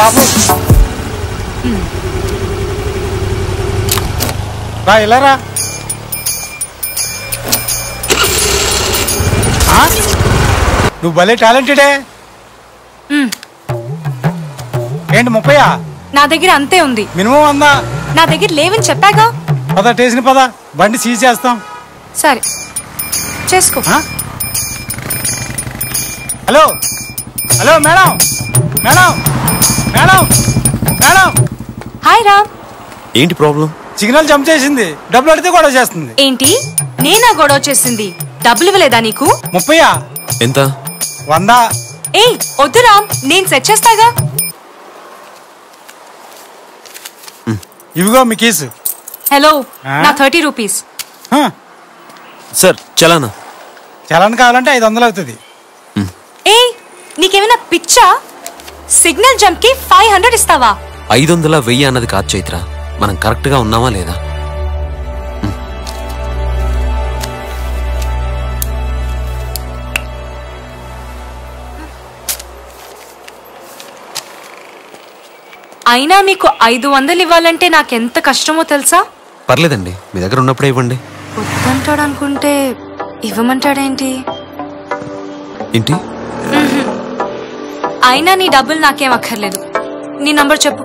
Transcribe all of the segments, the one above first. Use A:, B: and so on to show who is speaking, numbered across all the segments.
A: బాబు రా ఇలారా. నువ్వు భలే టాలెంటెడే. ఏంటి 30?
B: నా దగ్గర అంతే ఉంది.
A: మినిమం 100.
B: నా దగ్గర లేవని చెప్పాగా.
A: పద స్టేషన్ పద, బండి సీజ్ చేస్తాం.
B: సరే చేసుకో.
A: Hello hello madam madam madam madam.
B: Hi Ram.
C: ఏంటి ప్రాబ్లం?
A: సిగ్నల్ జంప్ చేసింది, డబ్బులు అడిగితే గొడవ చేస్తుంది.
B: ఏంటి నేనా గొడవ చేసింది? డబ్బులు ఇవ్వలేదా నీకు?
A: 30?
C: ఎంత?
A: 100.
B: ఏయ్ వద్దు రామ్, నేను సెట్ చేస్తాగా.
A: ఇవిగో మీ కేసు.
B: హలో నా 30 రూపీస్.
C: సార్ చలానా?
A: చలాన్ కావాలంటే 500 అవుతుంది.
B: ఏయ్ నీకేమైనా పిచ్చా? సిగ్నల్ జంప్ కి 500 ఇస్తావా?
C: 500 1000 అన్నది కాదు చైత్ర, మనం కరెక్ట్ గా ఉన్నామా లేదా?
B: అయినా మీకు 500 ఇవ్వాలంటే నాకెంత కష్టమో తెలుసా?
C: పర్లేదండి, మీ దగ్గర ఉన్నప్పుడే ఇవ్వండి.
B: వద్దంటాడు అనుకుంటే ఇవ్వమంటాడేంటి?
C: ఏంటి?
B: అయినా నీ డబ్బులు నాకేం అక్కర్లేదు. నీ నంబర్ చెప్పు.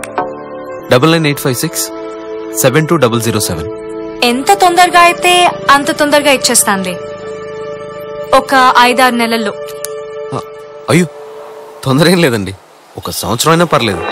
C: 9986720007.
B: ఎంత తొందరగా అయితే అంత తొందరగా ఇచ్చేస్తానులే, ఒక 5-6 నెలల్లో.
C: అయ్యో తొందర ఏం లేదండి, 1 సంవత్సరం అయినా పర్లేదు.